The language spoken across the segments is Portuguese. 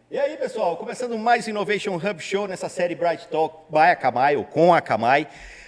E aí, pessoal, começando mais Innovation Hub Show nessa série Bright Talk by Akamai, ou com a Akamai.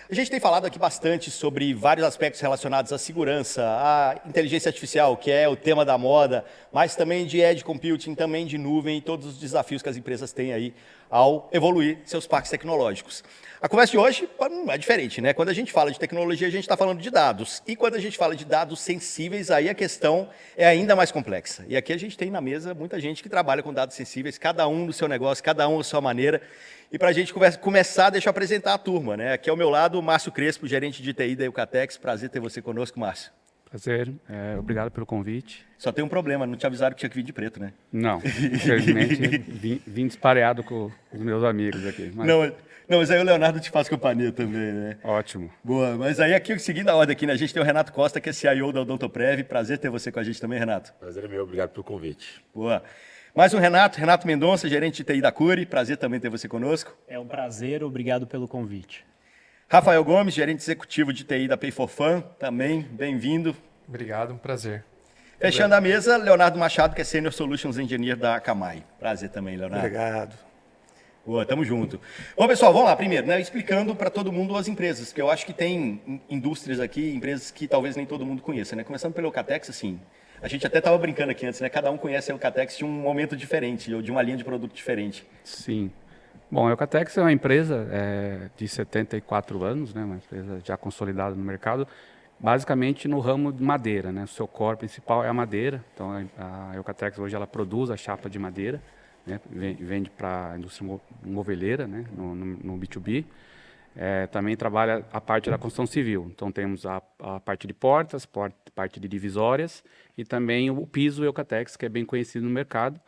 A gente tem falado aqui bastante sobre vários aspectos relacionados à segurança, à inteligência artificial, que é o tema da moda, mas também de edge computing, também de nuvem e todos os desafios que as empresas têm aí ao evoluir seus parques tecnológicos. A conversa de hoje é diferente, né? Quando a gente fala de tecnologia, a gente está falando de dados. E quando a gente fala de dados sensíveis, aí a questão é ainda mais complexa. E aqui a gente tem na mesa muita gente que trabalha com dados sensíveis, cada um no seu negócio, cada um à sua maneira. E para a gente começar, deixa eu apresentar a turma, né? Aqui ao meu lado, o Márcio Crespo, gerente de TI da Eucatex. Prazer ter você conosco, Márcio. Prazer, obrigado pelo convite. Só tem um problema, não te avisaram que tinha que vir de preto, né? Não, infelizmente vim dispareado com os meus amigos aqui. Mas... Não, mas aí o Leonardo te faz companhia também, né? Ótimo. Boa, mas aí aqui, seguindo a ordem aqui, né? A gente tem o Renato Costa, que é CIO da Odontoprev. Prazer ter você com a gente também, Renato. Prazer é meu, obrigado pelo convite. Boa. Mais um Renato Mendonça, gerente de TI da Curi. Prazer também ter você conosco. É um prazer, obrigado pelo convite. Rafael Gomes, gerente executivo de TI da Pay4Fun, também bem-vindo. Obrigado, um prazer. Fechando a mesa, Leonardo Machado, que é Senior Solutions Engineer da Akamai. Prazer também, Leonardo. Obrigado. Boa, tamo junto. Bom, pessoal, vamos lá primeiro, né? Explicando para todo mundo as empresas, porque eu acho que tem indústrias aqui, empresas que talvez nem todo mundo conheça, né? Começando pelo Eucatex, assim, a gente até estava brincando aqui antes, né? Cada um conhece a Eucatex de um momento diferente, ou de uma linha de produto diferente. Sim. Bom, a Eucatex é uma empresa de 74 anos, né? Uma empresa já consolidada no mercado, basicamente no ramo de madeira, né? O seu core principal é a madeira, então a Eucatex hoje ela produz a chapa de madeira, né? Vende para a indústria moveleira, né? No B2B. Também trabalha a parte da construção civil, então temos a parte de portas, parte de divisórias e também o piso Eucatex, que é bem conhecido no mercado,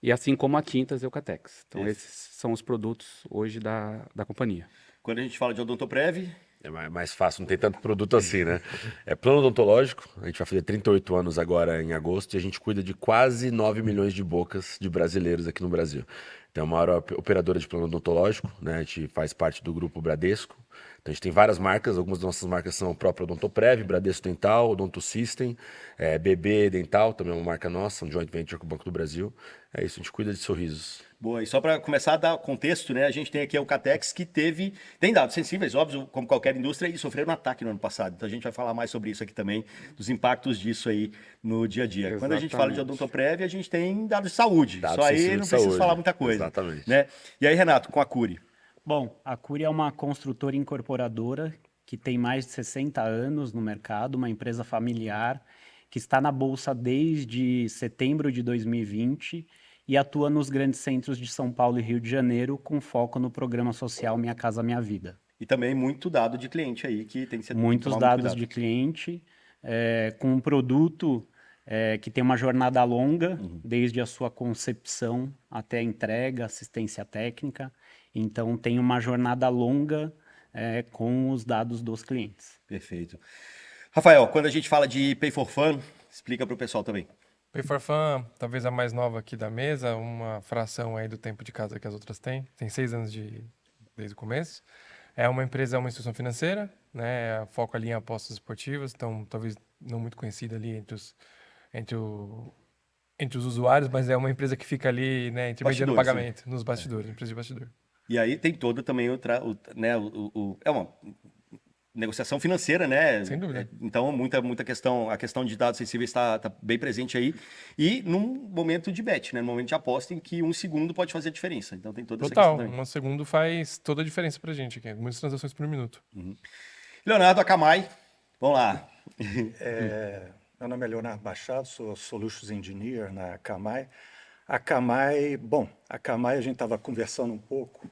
e assim como a tintas Eucatex. Então esses são os produtos hoje da companhia. Quando a gente fala de Odontoprev... É mais fácil, não tem tanto produto assim, né? É plano odontológico, a gente vai fazer 38 anos agora em agosto e a gente cuida de quase 9 milhões de bocas de brasileiros aqui no Brasil. Então é a maior operadora de plano odontológico, né? A gente faz parte do grupo Bradesco. Então a gente tem várias marcas, algumas das nossas marcas são o próprio Odontoprev, Bradesco Dental, Odonto System, BB Dental, também é uma marca nossa, um joint venture com o Banco do Brasil. É isso, a gente cuida de sorrisos. Boa, e só para começar a dar contexto, né? A gente tem aqui a Eucatex que tem dados sensíveis, óbvio, como qualquer indústria, e sofreram um ataque no ano passado. Então a gente vai falar mais sobre isso aqui também, dos impactos disso aí no dia a dia. Exatamente. Quando a gente fala de Odontoprev, a gente tem dados de saúde. Só aí não precisa falar muita coisa. Exatamente. Né? E aí, Renato, com a Curi? Bom, a Curi é uma construtora incorporadora que tem mais de 60 anos no mercado, uma empresa familiar que está na Bolsa desde setembro de 2020 e atua nos grandes centros de São Paulo e Rio de Janeiro com foco no programa social Minha Casa Minha Vida. E também muito dado de cliente aí que tem que ser... Muitos dados de cliente, com um produto que tem uma jornada longa, desde a sua concepção até a entrega, assistência técnica. Então, tem uma jornada longa com os dados dos clientes. Perfeito. Rafael, quando a gente fala de Pay4Fun, explica para o pessoal também. Pay4Fun, talvez a mais nova aqui da mesa, uma fração aí do tempo de casa que as outras têm. Tem 6 anos desde o começo. É uma empresa, é uma instituição financeira, né? Foco ali em apostas esportivas, então talvez não muito conhecida ali entre os usuários, mas é uma empresa que fica ali, né, intermediando o pagamento, nos bastidores, empresa de bastidor. E aí tem toda também é uma negociação financeira, né? Sem dúvida. Então, muita questão, a questão de dados sensíveis está bem presente aí. E num momento de bet, né? Num momento de aposta em que um segundo pode fazer a diferença. Então, tem toda essa questão também. Um segundo faz toda a diferença pra gente aqui. Muitas transações por minuto. Leonardo, Akamai, vamos lá. Meu nome é Leonardo Machado, sou Solutions Engineer na Akamai. A Akamai a gente estava conversando um pouco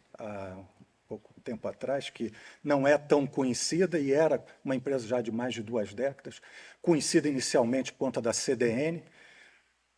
tempo atrás, que não é tão conhecida e era uma empresa já de mais de 2 décadas, conhecida inicialmente por conta da CDN.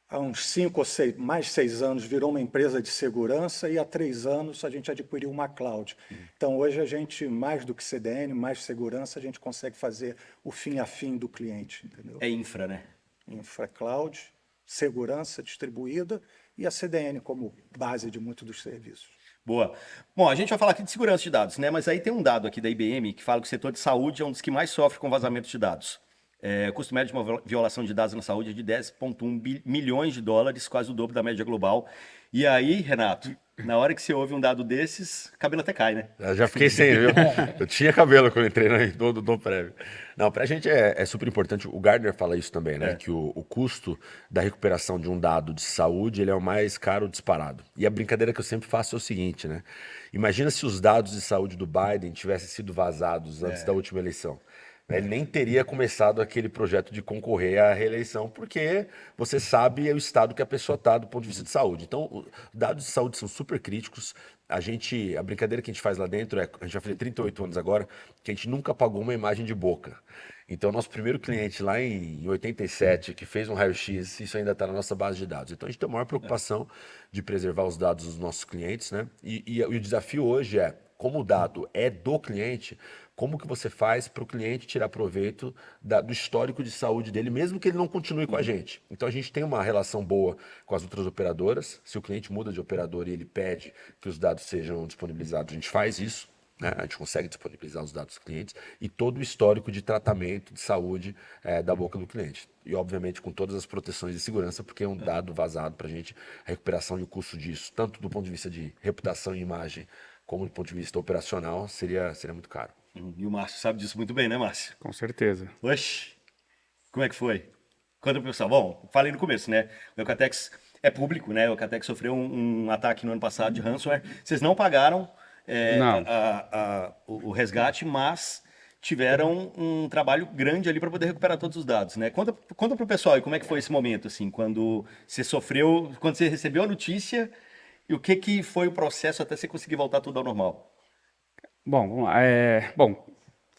Há uns 5 ou 6, mais 6 anos virou uma empresa de segurança e há 3 anos a gente adquiriu uma cloud. Então hoje a gente, mais do que CDN, mais segurança, a gente consegue fazer o fim a fim do cliente. Entendeu? É infra, né? Infra cloud, segurança distribuída e a CDN como base de muitos dos serviços. Boa. Bom, a gente vai falar aqui de segurança de dados, né? Mas aí tem um dado aqui da IBM que fala que o setor de saúde é um dos que mais sofre com vazamento de dados. O custo médio de uma violação de dados na saúde é de 10,1 milhões de dólares, quase o dobro da média global. E aí, Renato, na hora que você ouve um dado desses, o cabelo até cai, né? Eu já fiquei sem, viu? Eu tinha cabelo quando entrei no prévio. Não, pra gente é super importante, o Gartner fala isso também, né? Que o custo da recuperação de um dado de saúde, ele é o mais caro disparado. E a brincadeira que eu sempre faço é o seguinte, né? Imagina se os dados de saúde do Biden tivessem sido vazados antes da última eleição. Ele nem teria começado aquele projeto de concorrer à reeleição, porque você sabe o estado que a pessoa está do ponto de vista de saúde. Então, os dados de saúde são super críticos. A brincadeira que a gente faz lá dentro a gente vai fazer 38 anos agora, que a gente nunca apagou uma imagem de boca. Então, nosso primeiro cliente lá em 87, que fez um raio-x, isso ainda está na nossa base de dados. Então, a gente tem a maior preocupação de preservar os dados dos nossos clientes, né? E o desafio hoje é, como o dado é do cliente, como que você faz para o cliente tirar proveito do histórico de saúde dele, mesmo que ele não continue com a gente. Então, a gente tem uma relação boa com as outras operadoras. Se o cliente muda de operadora e ele pede que os dados sejam disponibilizados, a gente faz isso, né? A gente consegue disponibilizar os dados dos clientes e todo o histórico de tratamento de saúde da boca do cliente. E, obviamente, com todas as proteções de segurança, porque é um dado vazado para a gente, a recuperação e o custo disso, tanto do ponto de vista de reputação e imagem, como do ponto de vista operacional, seria muito caro. E o Márcio sabe disso muito bem, né, Márcio? Com certeza. Oxe, como é que foi? Conta pro pessoal. Bom, falei no começo, né? O Eucatex é público, né? O Eucatex sofreu um ataque no ano passado de ransomware. Vocês não pagaram Não. o resgate, mas tiveram um trabalho grande ali para poder recuperar todos os dados, né? Conta pro pessoal aí como é que foi esse momento, assim, quando você recebeu a notícia e o que foi o processo até você conseguir voltar tudo ao normal. Bom, vamos lá.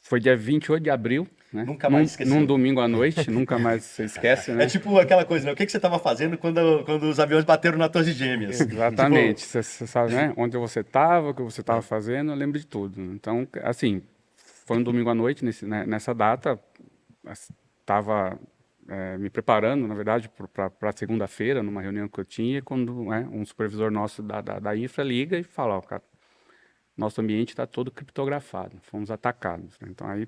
Foi dia 28 de abril, né? Nunca mais esqueceu. Num domingo à noite, nunca mais você esquece, né? É tipo aquela coisa, né? O que você estava fazendo quando os aviões bateram na Torre Gêmeas? Exatamente. Tipo, Você sabe, né? Onde você estava, o que você estava fazendo, eu lembro de tudo. Então, assim, foi um domingo à noite, nessa data, estava me preparando, na verdade, para segunda-feira, numa reunião que eu tinha, quando um supervisor nosso da infra liga e fala, ó, cara, nosso ambiente está todo criptografado, fomos atacados, né? Então, aí,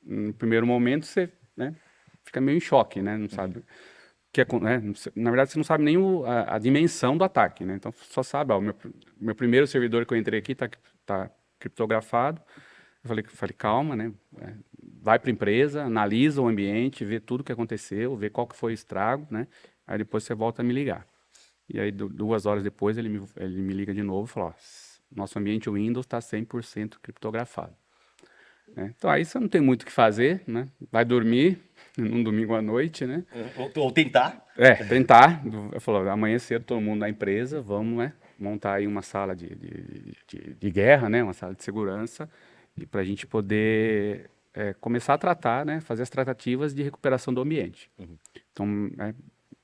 no primeiro momento, você, né, fica meio em choque, né? Não sabe o que é, né? Na verdade, você não sabe nem a dimensão do ataque, né? Então, só sabe, ó, o meu primeiro servidor que eu entrei aqui está criptografado. Eu falei, calma, né? Vai para a empresa, analisa o ambiente, vê tudo o que aconteceu, vê qual que foi o estrago, né? Aí depois você volta a me ligar. E aí, 2 horas depois, ele me liga de novo e fala, ó, nosso ambiente Windows está 100% criptografado. Então, aí você não tem muito o que fazer, né? Vai dormir num domingo à noite, né? ou tentar. Tentar. Eu falo, amanhã cedo todo mundo na empresa, vamos, né, montar aí uma sala de guerra, né? Uma sala de segurança, e para a gente poder começar a tratar, né? Fazer as tratativas de recuperação do ambiente. Então,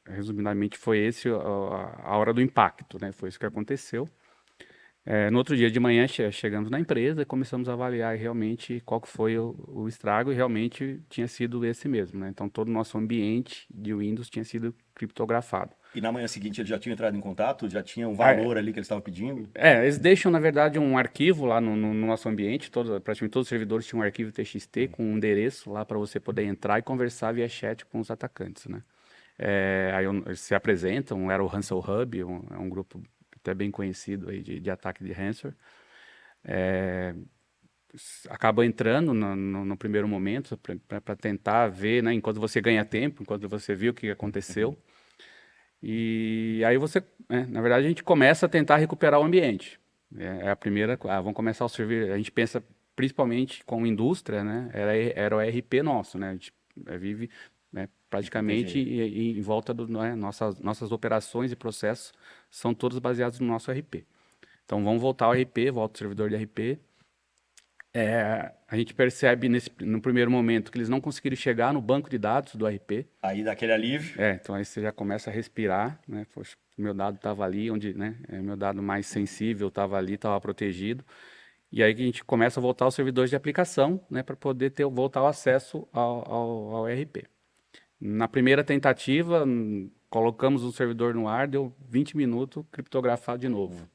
resumidamente, foi esse a hora do impacto, né? Foi isso que aconteceu. No outro dia de manhã, chegamos na empresa e começamos a avaliar realmente qual que foi o estrago, e realmente tinha sido esse mesmo, né? Então, todo o nosso ambiente de Windows tinha sido criptografado. E na manhã seguinte eles já tinham entrado em contato? Já tinha um valor ali que eles estavam pedindo? Eles deixam, na verdade, um arquivo lá no nosso ambiente, praticamente todos os servidores tinham um arquivo TXT com um endereço lá para você poder entrar e conversar via chat com os atacantes, né? Aí eles se apresentam, era o Hansel Hub, é um grupo até bem conhecido aí de ataque de ransomware. Acabou entrando no primeiro momento para tentar ver, né, enquanto você ganha tempo, enquanto você viu o que aconteceu. E aí na verdade, a gente começa a tentar recuperar o ambiente. A primeira, vamos começar a servir, a gente pensa principalmente com indústria, né, era o ERP nosso, né, a gente vive, né, praticamente em volta nossas operações e processos são todos baseados no nosso RP. Então, vamos voltar ao RP, volta o servidor de RP. A gente percebe no primeiro momento que eles não conseguiram chegar no banco de dados do RP. Aí dá aquele alívio. Então aí você já começa a respirar, né? Poxa, meu dado estava ali, onde, né, meu dado mais sensível estava ali, estava protegido. E aí que a gente começa a voltar aos servidores de aplicação, né, para poder voltar o acesso ao RP. Na primeira tentativa, colocamos o servidor no ar, deu 20 minutos, criptografado de novo.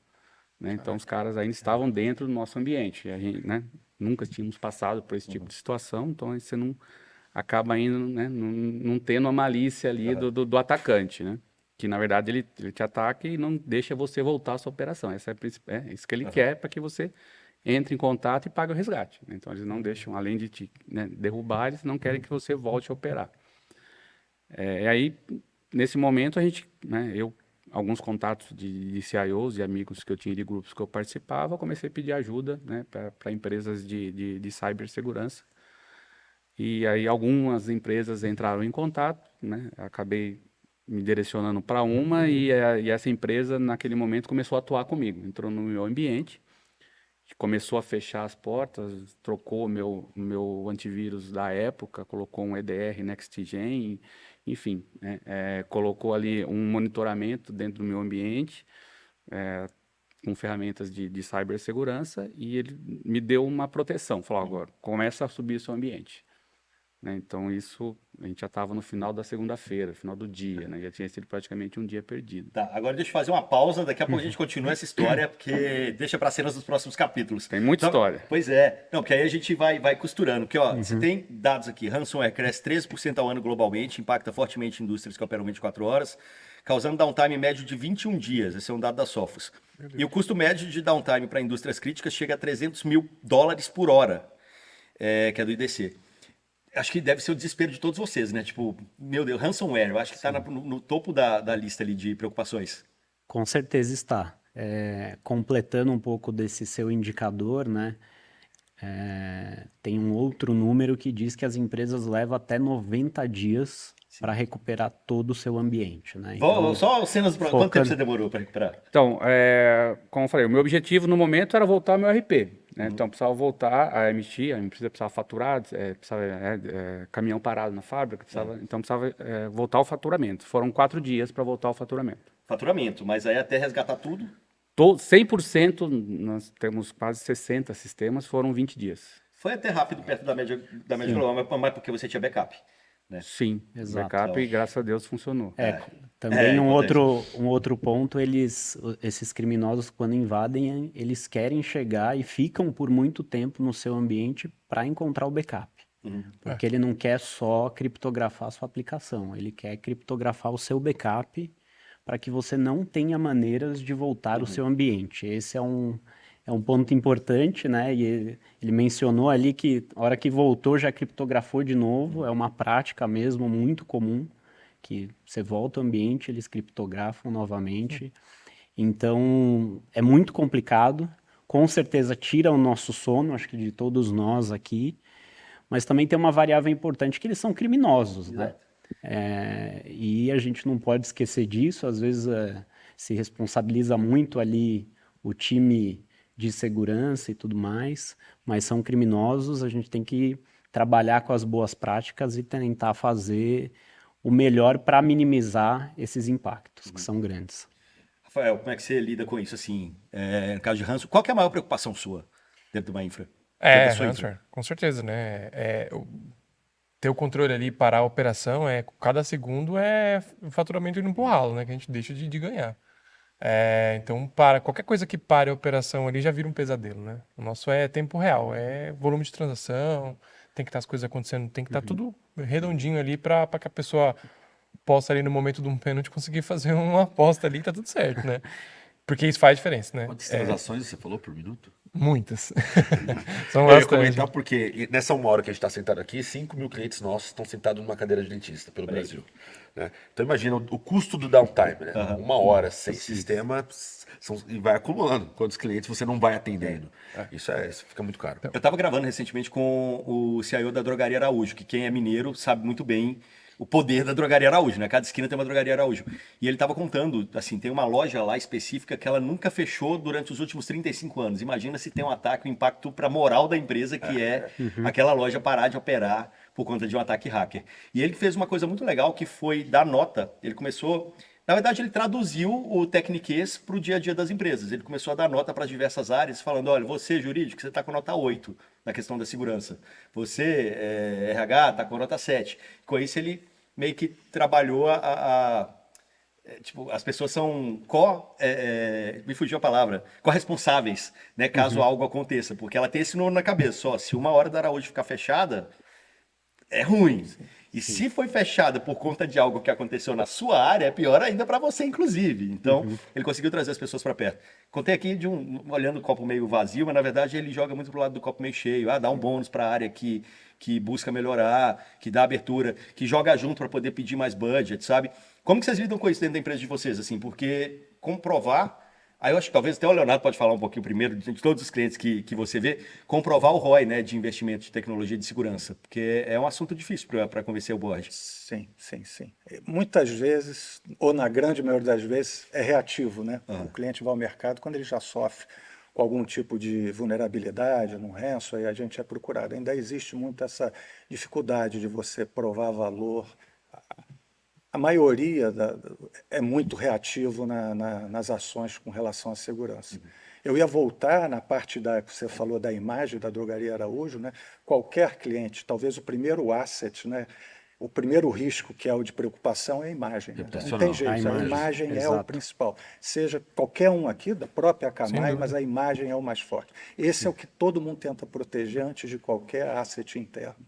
né? Então os caras ainda estavam dentro do nosso ambiente. E a gente, né, nunca tínhamos passado por esse tipo de situação, então aí você não acaba indo, né, não tendo a malícia ali do atacante, né? Que na verdade ele te ataca e não deixa você voltar à sua operação. Essa é isso que ele quer para que você entre em contato e pague o resgate, né? Então eles não deixam, além de te, né, derrubar, eles não querem que você volte a operar. E aí, nesse momento, a gente, né, alguns contatos de CIOs e amigos que eu tinha de grupos que eu participava, eu comecei a pedir ajuda, né, para empresas de cibersegurança. E aí algumas empresas entraram em contato, né, acabei me direcionando para uma e essa empresa, naquele momento, começou a atuar comigo. Entrou no meu ambiente, começou a fechar as portas, trocou meu antivírus da época, colocou um EDR NextGen, enfim, né, colocou ali um monitoramento dentro do meu ambiente, com ferramentas de cibersegurança, e ele me deu uma proteção, falou, agora, começa a subir seu ambiente. Né, então isso, a gente já estava no final da segunda-feira, final do dia, né, já tinha sido praticamente um dia perdido. Tá, agora deixa eu fazer uma pausa, daqui a pouco a gente continua essa história, porque deixa para cenas dos próximos capítulos. Tem muita história. Pois é, não, porque aí a gente vai costurando, porque ó, você tem dados aqui, ransomware cresce 13% ao ano globalmente, impacta fortemente indústrias que operam 24 horas, causando downtime médio de 21 dias, esse é um dado da Sophos. E o custo médio de downtime para indústrias críticas chega a $300 mil por hora, que é do IDC. Acho que deve ser o desespero de todos vocês, né? Tipo, meu Deus, ransomware, eu acho que está no topo da lista ali de preocupações. Com certeza está. Completando um pouco desse seu indicador, né? Tem um outro número que diz que as empresas levam até 90 dias para recuperar todo o seu ambiente, né? Então, só cenas, quanto tempo você demorou para recuperar? Então, como eu falei, o meu objetivo no momento era voltar ao meu RP. Né? Então, precisava voltar a emitir, a empresa precisava faturar, precisava caminhão parado na fábrica, então precisava voltar ao faturamento. Foram 4 dias para voltar ao faturamento. Faturamento, mas aí até resgatar tudo? 100%, nós temos quase 60 sistemas, foram 20 dias. Foi até rápido, perto da média global, mas porque você tinha backup. Né? Sim, exato. Backup, graças a Deus, funcionou. Também um outro ponto, esses criminosos, quando invadem, eles querem chegar e ficam por muito tempo no seu ambiente para encontrar o backup. Porque ele não quer só criptografar a sua aplicação, ele quer criptografar o seu backup para que você não tenha maneiras de voltar ao seu ambiente. Esse é um ponto importante, né? E ele mencionou ali que a hora que voltou já criptografou de novo, é uma prática mesmo muito comum, que você volta ao ambiente, eles criptografam novamente. Então, é muito complicado, com certeza tira o nosso sono, acho que de todos nós aqui, mas também tem uma variável importante, que eles são criminosos, né? E a gente não pode esquecer disso, às vezes se responsabiliza muito ali o time de segurança e tudo mais, mas são criminosos, a gente tem que trabalhar com as boas práticas e tentar fazer o melhor para minimizar esses impactos, que são grandes. Rafael, como é que você lida com isso, assim, no caso de ransomware? Qual que é a maior preocupação sua dentro de uma infra? Ransomware, com certeza, né? Ter o controle ali, parar a operação, cada segundo é o faturamento indo pro ralo, né? Que a gente deixa de ganhar. Então, qualquer coisa que pare a operação ali já vira um pesadelo, né? O nosso é tempo real, é volume de transação, tem que estar as coisas acontecendo, tem que estar tudo redondinho ali para que a pessoa possa ali no momento de um pênalti conseguir fazer uma aposta ali e tá tudo certo, né? Porque isso faz diferença, né? Quantas transações você falou por minuto? Muitas. São Eu ia bastante. comentar porque nessa 1 hora que a gente está sentado aqui, 5 mil clientes nossos estão sentados numa cadeira de dentista pelo Brasil. Né? Então imagina o custo do downtime, né? 1 hora sem sistema e vai acumulando. Quantos clientes você não vai atendendo? Isso fica muito caro. Eu estava gravando recentemente com o CIO da Drogaria Araújo, que quem é mineiro sabe muito bem o poder da Drogaria Araújo, né? Cada esquina tem uma Drogaria Araújo. E ele estava contando, assim, tem uma loja lá específica que ela nunca fechou durante os últimos 35 anos. Imagina se tem um ataque, um impacto para a moral da empresa, que é aquela loja parar de operar por conta de um ataque hacker. E ele fez uma coisa muito legal, que foi dar nota. Ele começou... Na verdade, ele traduziu o Techniquez para o dia a dia das empresas. Ele começou a dar nota para diversas áreas, falando, olha, você, jurídico, você está com nota 8 na questão da segurança. Você, RH, está com nota 7. Com isso, ele meio que trabalhou tipo, as pessoas são me fugiu a palavra, corresponsáveis, né, caso algo aconteça, porque ela tem esse nome na cabeça, ó, se 1 hora da Araújo ficar fechada, é ruim. E se foi fechada por conta de algo que aconteceu na sua área, é pior ainda para você, inclusive. Então, ele conseguiu trazer as pessoas para perto. Contei aqui olhando o copo meio vazio, mas na verdade ele joga muito pro lado do copo meio cheio. Ah, dá um bônus para a área que busca melhorar, que dá abertura, que joga junto para poder pedir mais budget, sabe? Como que vocês lidam com isso dentro da empresa de vocês, assim? Porque comprovar. Aí eu acho que talvez até o Leonardo pode falar um pouquinho primeiro de todos os clientes que você vê, comprovar o ROI, né, de investimento de tecnologia de segurança, porque é um assunto difícil para convencer o board. Sim, sim, sim. Muitas vezes, ou na grande maioria das vezes, é reativo, né? O cliente vai ao mercado quando ele já sofre com algum tipo de vulnerabilidade, num ranço, aí a gente é procurado. Ainda existe muito essa dificuldade de você provar valor. A maioria é muito reativo nas ações com relação à segurança. Eu ia voltar na parte que você falou da imagem da Drogaria Araújo, né? Qualquer cliente, talvez o primeiro asset, né? O primeiro risco, que é o de preocupação, é a imagem. Né? Não tem jeito, a imagem é o exato. principal. Seja qualquer um aqui, da própria Akamai, mas a imagem é o mais forte. Esse é o que todo mundo tenta proteger antes de qualquer asset interno.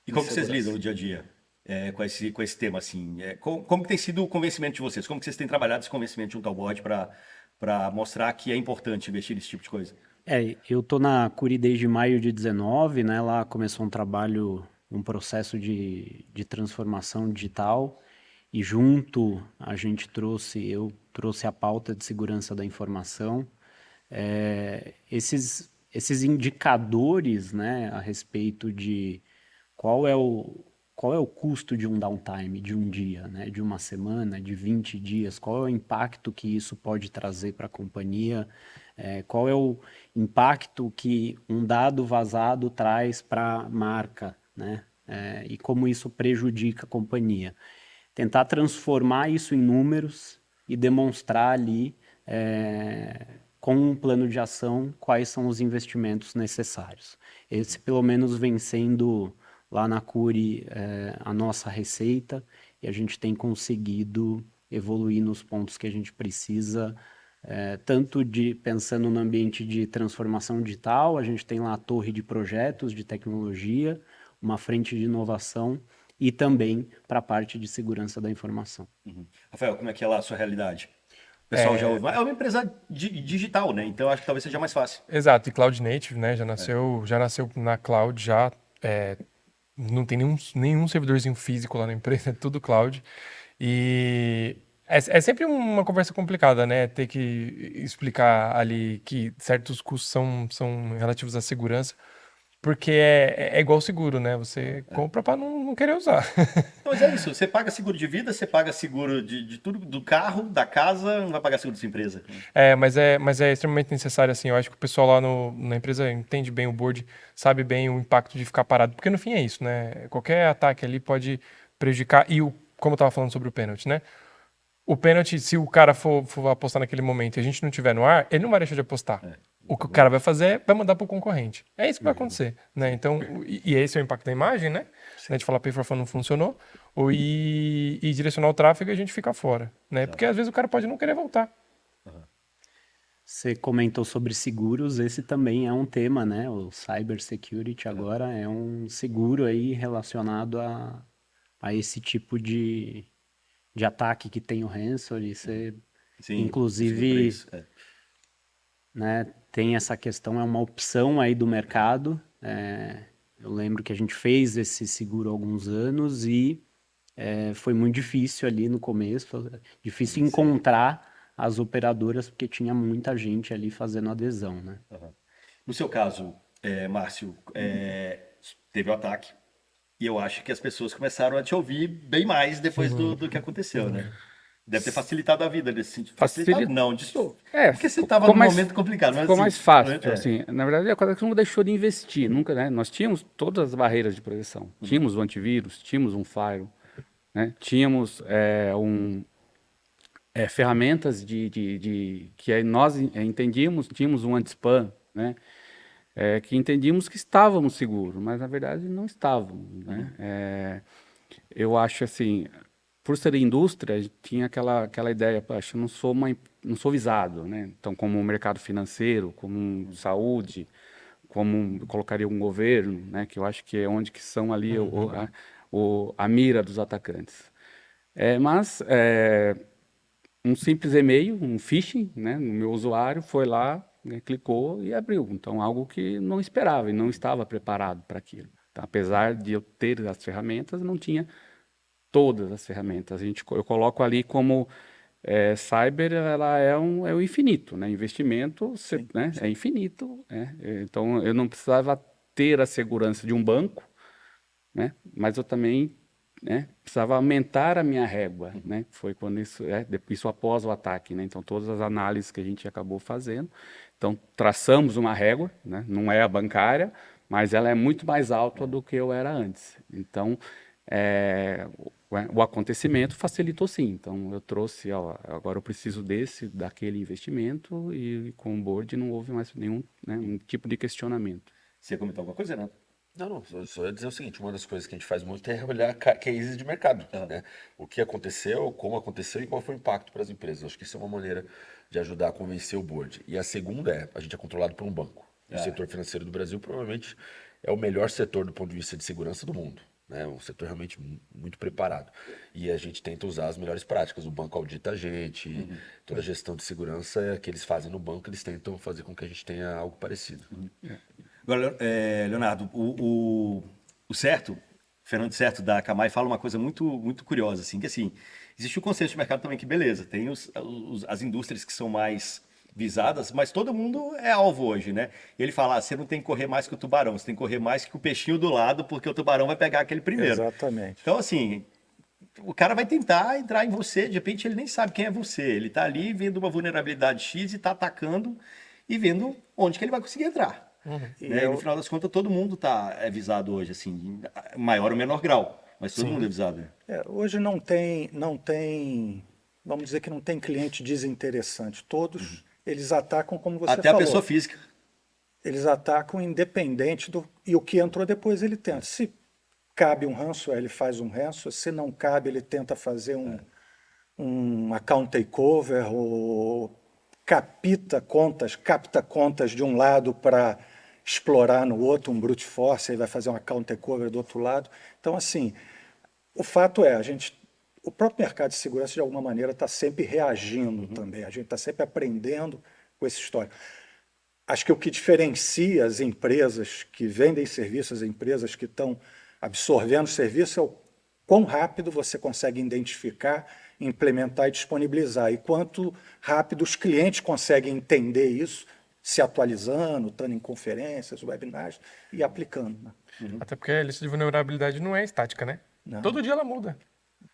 E como que vocês lidam no dia a dia com esse tema, assim? Como que tem sido o convencimento de vocês? Como que vocês têm trabalhado esse convencimento junto ao board para mostrar que é importante investir nesse tipo de coisa? Eu tô na Curi desde maio de 19, né? Lá começou um trabalho, um processo de transformação digital e junto eu trouxe a pauta de segurança da informação. Esses indicadores, né, a respeito de qual é o custo de um downtime, de um dia, né, de uma semana, de 20 dias, qual é o impacto que isso pode trazer para a companhia, qual é o impacto que um dado vazado traz para a marca, né, e como isso prejudica a companhia. Tentar transformar isso em números e demonstrar ali, com um plano de ação, quais são os investimentos necessários. Esse, pelo menos, vem sendo lá na Curi a nossa receita e a gente tem conseguido evoluir nos pontos que a gente precisa, tanto pensando no ambiente de transformação digital, a gente tem lá a torre de projetos de tecnologia, uma frente de inovação e também para a parte de segurança da informação. Rafael, como é que é lá a sua realidade? O pessoal já ouve. É uma empresa digital, né? Então acho que talvez seja mais fácil. Exato, e Cloud Native, né? Já nasceu na cloud, não tem nenhum servidorzinho físico lá na empresa, é tudo cloud. E é sempre uma conversa complicada, né? Ter que explicar ali que certos custos são relativos à segurança, porque é igual seguro, né? Você compra para não querer usar. Mas é isso, você paga seguro de vida, você paga seguro de tudo, do carro, da casa, não vai pagar seguro da sua empresa. Mas é extremamente necessário, assim. Eu acho que o pessoal lá na empresa entende bem o board, sabe bem o impacto de ficar parado, porque no fim é isso, né? Qualquer ataque ali pode prejudicar. Como eu estava falando sobre o pênalti, né? O pênalti, se o cara for apostar naquele momento e a gente não tiver no ar, ele não vai deixar de apostar. O que o cara vai fazer é vai mandar para o concorrente. É isso que vai acontecer, né? Então, e esse é o impacto da imagem, né? A gente fala pay for phone não funcionou, e direcionar o tráfego e a gente fica fora, né? Porque às vezes o cara pode não querer voltar. Você comentou sobre seguros, esse também é um tema, né? O cyber security agora é um seguro aí relacionado a esse tipo de ataque que tem o ransomware. Você, Sim, inclusive, isso, né, tem essa questão, é uma opção aí do mercado. Eu lembro que a gente fez esse seguro há alguns anos e foi muito difícil ali no começo, difícil encontrar as operadoras, porque tinha muita gente ali fazendo adesão, né? No seu caso, Márcio, teve o ataque e eu acho que as pessoas começaram a te ouvir bem mais depois do que aconteceu, né? Deve ter facilitado a vida nesse sentido. Facilitado não, porque você estava num momento complicado. Mas, ficou assim, mais fácil, assim. Na verdade, a coisa que não deixou de investir, nunca, né? Nós tínhamos todas as barreiras de proteção. Tínhamos o antivírus, tínhamos um firewall, né? Tínhamos ferramentas que nós entendíamos, tínhamos um anti-spam, né? Que entendíamos que estávamos seguros, mas na verdade não estávamos, né? Eu acho assim, por ser indústria, tinha aquela ideia, poxa, eu não sou visado, né? Então, como mercado financeiro, como saúde, como eu colocaria um governo, né? Que eu acho que é onde que são ali a mira dos atacantes. Mas um simples e-mail, um phishing, né? No meu usuário foi lá, né, clicou e abriu. Então, algo que não esperava e não estava preparado para aquilo. Então, apesar de eu ter as ferramentas, não tinha todas as ferramentas. Eu coloco ali como cyber, ela é o infinito, né? Investimento, né, é infinito, né? Então, eu não precisava ter a segurança de um banco, né? Mas eu também, né, precisava aumentar a minha régua, né? Foi quando isso após o ataque, né? Então, todas as análises que a gente acabou fazendo. Então, traçamos uma régua, né? Não é a bancária, mas ela é muito mais alta do que eu era antes. Então, o acontecimento facilitou sim. Então, eu trouxe, agora eu preciso daquele investimento e com o board não houve mais nenhum, né, um tipo de questionamento. Você ia comentar alguma coisa, Renato? Não, só ia dizer o seguinte, uma das coisas que a gente faz muito é olhar cases de mercado, né? O que aconteceu, como aconteceu e qual foi o impacto para as empresas. Acho que isso é uma maneira de ajudar a convencer o board. E a segunda a gente é controlado por um banco. E o setor financeiro do Brasil provavelmente é o melhor setor do ponto de vista de segurança do mundo, né? Um setor realmente muito preparado. E a gente tenta usar as melhores práticas. O banco audita a gente, toda a gestão de segurança que eles fazem no banco, eles tentam fazer com que a gente tenha algo parecido. Agora, Leonardo, o Fernando Certo da Akamai fala uma coisa muito, muito curiosa, assim, que assim, existe o conceito de mercado também que beleza, tem as indústrias que são mais visadas, mas todo mundo é alvo hoje, né? E ele fala, você não tem que correr mais que o tubarão, você tem que correr mais que o peixinho do lado, porque o tubarão vai pegar aquele primeiro. Exatamente. Então, assim, o cara vai tentar entrar em você, de repente ele nem sabe quem é você, ele tá ali vendo uma vulnerabilidade X e tá atacando e vendo onde que ele vai conseguir entrar. Né? E no final das contas, todo mundo é visado hoje, assim, em maior ou menor grau, mas todo mundo é visado. Né? Hoje não tem, vamos dizer que não tem cliente desinteressante. Todos, eles atacam como você Até falou. a pessoa física. Eles atacam independente e o que entrou depois ele tenta. Se cabe um ransomware, ele faz um ransomware. Se não cabe, ele tenta fazer um account takeover ou capta contas de um lado para explorar no outro, um brute force, aí vai fazer um account takeover do outro lado. Então, assim, o fato é, o próprio mercado de segurança, de alguma maneira, está sempre reagindo também. A gente está sempre aprendendo com essa história. Acho que o que diferencia as empresas que vendem serviços, as empresas que estão absorvendo serviço, é o quão rápido você consegue identificar, implementar e disponibilizar. E quanto rápido os clientes conseguem entender isso, se atualizando, estando em conferências, webinars e aplicando. Né? Até porque a lista de vulnerabilidade não é estática, né? Não. Todo dia ela muda.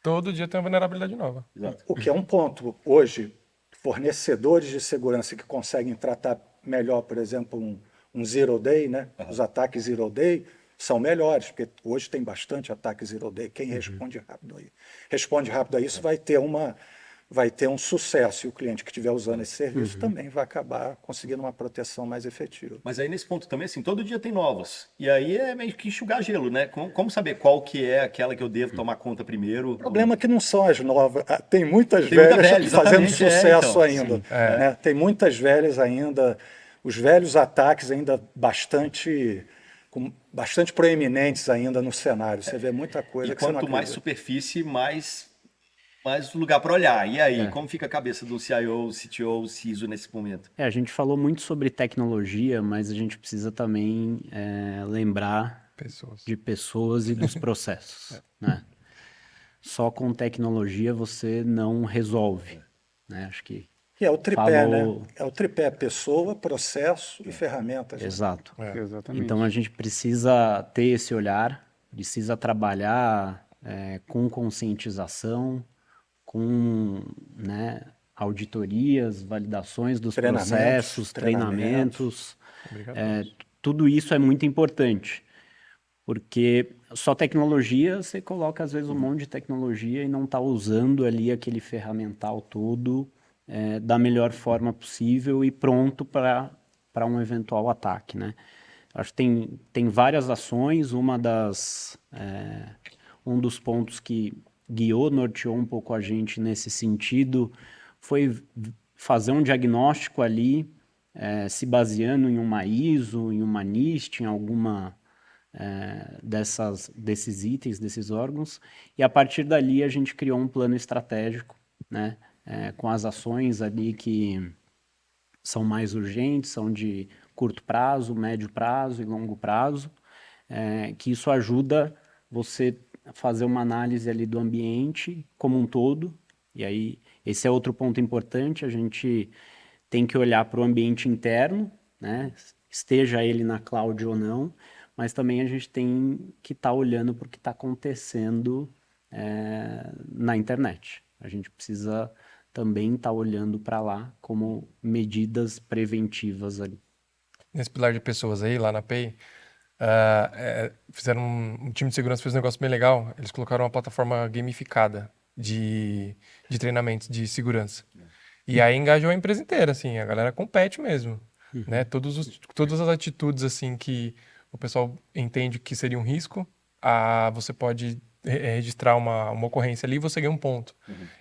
Todo dia tem uma vulnerabilidade nova. Exato. O que é um ponto. Hoje, fornecedores de segurança que conseguem tratar melhor, por exemplo, um zero day, né? Os ataques zero day são melhores, porque hoje tem bastante ataque zero day. Quem responde rápido a isso vai ter um sucesso, e o cliente que estiver usando esse serviço também vai acabar conseguindo uma proteção mais efetiva. Mas aí nesse ponto também, assim, todo dia tem novos. E aí é meio que enxugar gelo, né? Como saber qual que é aquela que eu devo tomar conta primeiro? O problema é que não são as novas. Tem muitas velhas fazendo sucesso então, ainda. Né? Tem muitas velhas ainda, os velhos ataques ainda bastante proeminentes ainda no cenário. Você vê muita coisa E que você não quanto mais acredita. superfície, mais lugar para olhar. E aí, como fica a cabeça do CIO, CTO, CISO nesse momento? A gente falou muito sobre tecnologia, mas a gente precisa também lembrar de pessoas e dos processos. Né? Só com tecnologia você não resolve. Né? Acho que E é o tripé, falou... né? É o tripé pessoa, processo e ferramentas. Né? Exato. Exatamente. Então a gente precisa ter esse olhar, precisa trabalhar com conscientização, com auditorias, validações dos processos, treinamentos. Tudo isso é muito importante, porque só tecnologia, você coloca às vezes um monte de tecnologia e não está usando ali aquele ferramental todo da melhor forma possível e pronto para um eventual ataque, né? Acho que tem várias ações, um dos pontos que guiou, norteou um pouco a gente nesse sentido foi fazer um diagnóstico ali, se baseando em uma ISO, em uma NIST, em alguma desses itens, desses órgãos, e a partir dali a gente criou um plano estratégico, né, com as ações ali que são mais urgentes, são de curto prazo, médio prazo e longo prazo, que isso ajuda você a fazer uma análise ali do ambiente como um todo, e aí esse é outro ponto importante, a gente tem que olhar para o ambiente interno, né, esteja ele na cloud ou não, mas também a gente tem que estar olhando para o que está acontecendo na internet. A gente precisa também estar olhando para lá como medidas preventivas ali. Nesse pilar de pessoas aí, lá na Pay, fizeram um time de segurança fez um negócio bem legal. Eles colocaram uma plataforma gamificada de treinamentos de segurança. E aí engajou a empresa inteira, assim, a galera compete mesmo, né? Todas as atitudes, assim, que o pessoal entende que seria um risco, você pode registrar uma ocorrência ali e você ganha um ponto.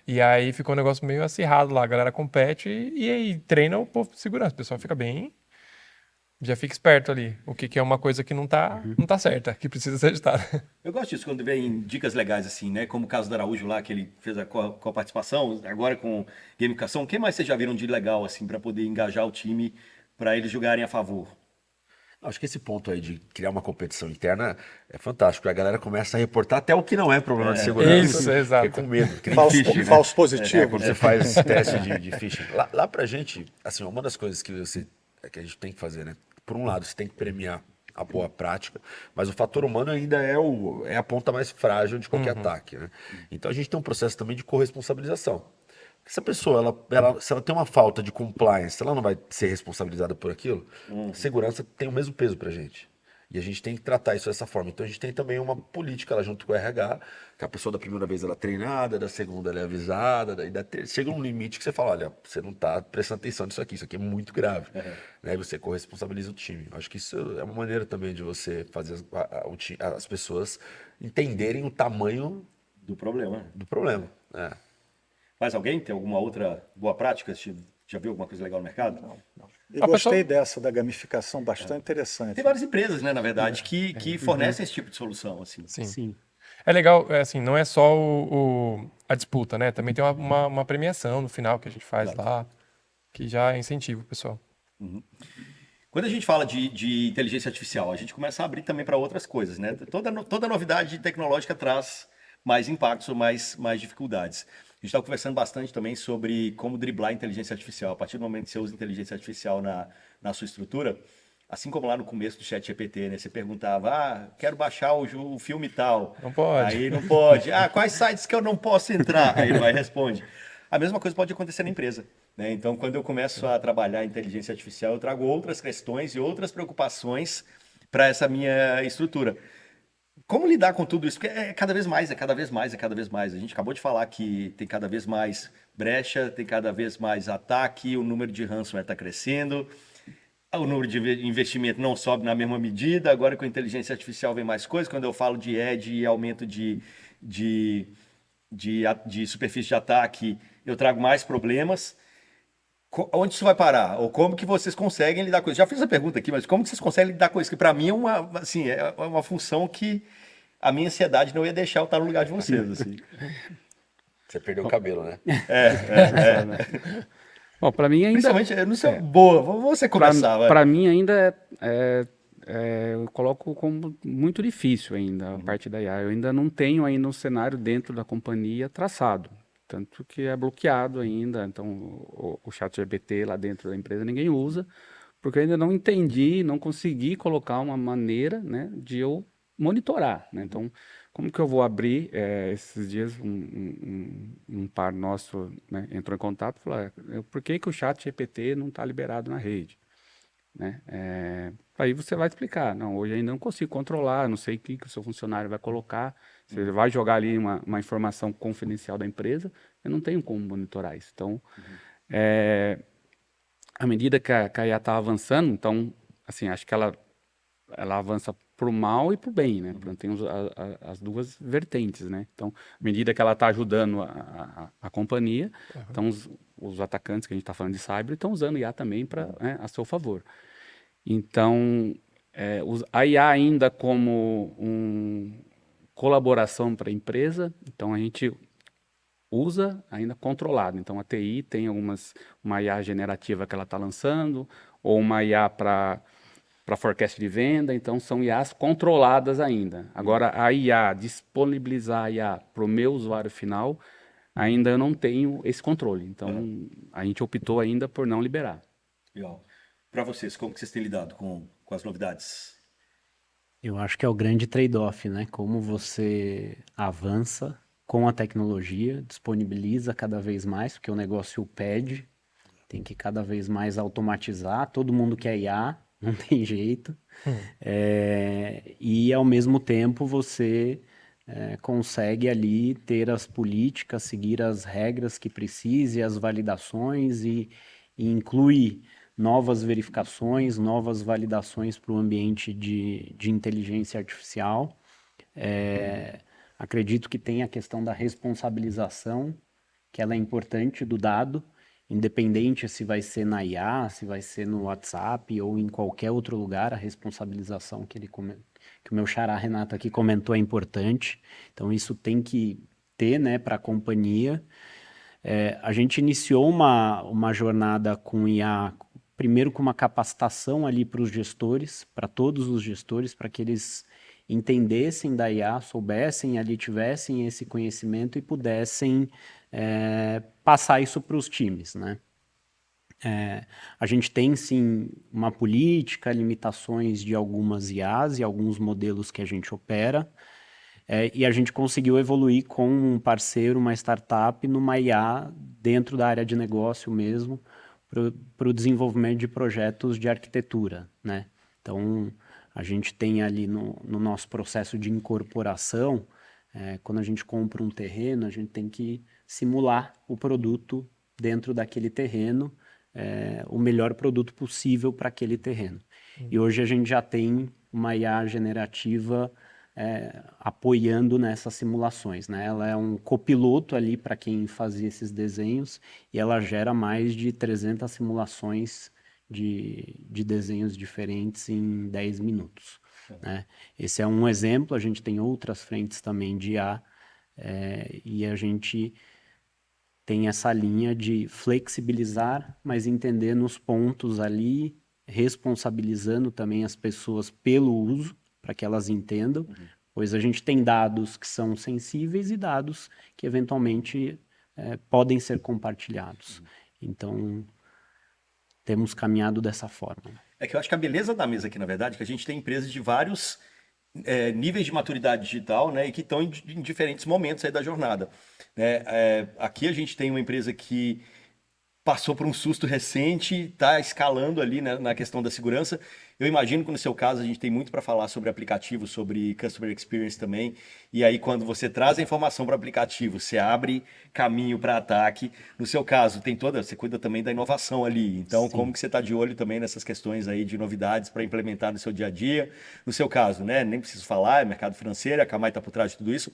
E aí ficou um negócio meio acirrado lá, a galera compete e aí treina o povo de segurança. O pessoal fica bem, já fica esperto ali, o que é uma coisa que não tá certa, que precisa ser agitada. Eu gosto disso quando vem dicas legais assim, né? Como o caso do Araújo lá, que ele fez com a participação, agora com gamificação. O que mais vocês já viram de legal assim para poder engajar o time para eles jogarem a favor? Acho que esse ponto aí de criar uma competição interna é fantástico. A galera começa a reportar até o que não é problema de segurança. Isso, exato. Fica com medo. Que nem Falso, phishing, né? falso positivo. Quando você faz teste de phishing. Lá pra gente, assim, uma das coisas que que a gente tem que fazer, né? Por um lado, você tem que premiar a boa prática, mas o fator humano ainda é a ponta mais frágil de qualquer ataque, né? Então a gente tem um processo também de corresponsabilização. Se a pessoa se ela tem uma falta de compliance, ela não vai ser responsabilizada por aquilo, segurança tem o mesmo peso pra gente. E a gente tem que tratar isso dessa forma. Então a gente tem também uma política lá junto com o RH, que a pessoa da primeira vez ela é treinada, da segunda ela é avisada, daí chega um limite que você fala, olha, você não está prestando atenção nisso aqui é muito grave. Né? E você corresponsabiliza o time. Acho que isso é uma maneira também de você fazer as pessoas entenderem o tamanho Do problema. do problema. É. Mais alguém tem alguma outra boa prática? Já viu alguma coisa legal no mercado? Não. E gostei dessa da gamificação, bastante interessante. Tem várias empresas, né, na verdade, que fornecem esse tipo de solução, assim. Sim. É legal, assim, não é só a disputa, né? Também tem uma premiação no final que a gente faz lá, que já incentiva o pessoal. Quando a gente fala de inteligência artificial, a gente começa a abrir também para outras coisas, né? Toda novidade tecnológica traz mais impactos ou mais dificuldades. A gente estava conversando bastante também sobre como driblar a inteligência artificial. A partir do momento que você usa inteligência artificial na sua estrutura, assim como lá no começo do ChatGPT, né? Você perguntava, quero baixar o filme tal. Não pode. Aí não pode. Quais sites que eu não posso entrar? Aí ele vai e responde. A mesma coisa pode acontecer na empresa, né? Então, quando eu começo a trabalhar inteligência artificial, eu trago outras questões e outras preocupações para essa minha estrutura. Como lidar com tudo isso? Porque é cada vez mais. A gente acabou de falar que tem cada vez mais brecha, tem cada vez mais ataque, o número de ransomware está crescendo, o número de investimento não sobe na mesma medida, agora com a inteligência artificial vem mais coisas. Quando eu falo de edge e aumento de superfície de ataque, eu trago mais problemas. Onde isso vai parar? Ou como que vocês conseguem lidar com isso? Já fiz a pergunta aqui, mas como que vocês conseguem lidar com isso? Que para mim é uma função que a minha ansiedade não ia deixar eu estar no lugar de vocês. Assim. Você perdeu o cabelo, né? Bom, para mim ainda... Principalmente, eu não sei, boa, você começar. Para mim ainda eu coloco como muito difícil ainda a parte da IA. Eu ainda não tenho ainda um cenário dentro da companhia traçado. Tanto que é bloqueado ainda, então o ChatGPT lá dentro da empresa ninguém usa, porque eu ainda não entendi, não consegui colocar uma maneira, né, de eu monitorar, né? Então, como que eu vou abrir? Esses dias um par nosso, né, entrou em contato e falou, por que o ChatGPT não está liberado na rede? Né? Aí você vai explicar, não, hoje ainda não consigo controlar, não sei o que o seu funcionário vai colocar, você vai jogar ali uma informação confidencial da empresa, eu não tenho como monitorar isso. Então, à medida que a IA está avançando, então, assim, acho que ela avança pro mal e pro bem, né? Tem as duas vertentes, né? Então, à medida que ela está ajudando a companhia, então os atacantes que a gente está falando de cyber estão usando IA também para a seu favor. Então, a IA ainda como colaboração para a empresa, então a gente usa ainda controlado. Então, a TI tem uma IA generativa que ela está lançando, ou uma IA para forecast de venda, então são IAs controladas ainda. Agora, a IA, disponibilizar a IA para o meu usuário final, ainda eu não tenho esse controle. Então, a gente optou ainda por não liberar. Legal. Para vocês, como que vocês têm lidado com as novidades? Eu acho que é o grande trade-off, né? Como você avança com a tecnologia, disponibiliza cada vez mais, porque o negócio pede, tem que cada vez mais automatizar, todo mundo quer IA, não tem jeito. E ao mesmo tempo você consegue ali ter as políticas, seguir as regras que precise, as validações e inclui novas verificações, novas validações para o ambiente de inteligência artificial. Acredito que tem a questão da responsabilização, que ela é importante do dado, independente se vai ser na IA, se vai ser no WhatsApp ou em qualquer outro lugar, a responsabilização que o meu xará Renato aqui comentou é importante. Então isso tem que ter, né, para a companhia. A gente iniciou uma jornada com IA, primeiro com uma capacitação ali para os gestores, para todos os gestores, para que eles entendessem da IA, soubessem ali, tivessem esse conhecimento e pudessem passar isso para os times, né? A gente tem, sim, uma política, limitações de algumas IAs e alguns modelos que a gente opera, e a gente conseguiu evoluir com um parceiro, uma startup, numa IA dentro da área de negócio mesmo, para o desenvolvimento de projetos de arquitetura, né? Então, a gente tem ali no nosso processo de incorporação, quando a gente compra um terreno, a gente tem que simular o produto dentro daquele terreno, o melhor produto possível para aquele terreno. E hoje a gente já tem uma IA generativa apoiando nessas simulações, né? Ela é um copiloto ali para quem fazia esses desenhos e ela gera mais de 300 simulações de desenhos diferentes em 10 minutos. Né? Esse é um exemplo, a gente tem outras frentes também de IA, e a gente tem essa linha de flexibilizar, mas entender nos pontos ali, responsabilizando também as pessoas pelo uso, para que elas entendam, pois a gente tem dados que são sensíveis e dados que eventualmente podem ser compartilhados. Então, temos caminhado dessa forma. É que eu acho que a beleza da mesa aqui, na verdade, é que a gente tem empresas de vários níveis de maturidade digital, né, e que estão em diferentes momentos aí da jornada. Né? Aqui a gente tem uma empresa que passou por um susto recente, está escalando ali, né, na questão da segurança. Eu imagino que no seu caso a gente tem muito para falar sobre aplicativo, sobre customer experience também. E aí quando você traz a informação para o aplicativo, você abre caminho para ataque. No seu caso, você cuida também da inovação ali. Então, Sim. Como que você está de olho também nessas questões aí de novidades para implementar no seu dia a dia? No seu caso, né, nem preciso falar, é mercado financeiro, a Kamai está por trás de tudo isso.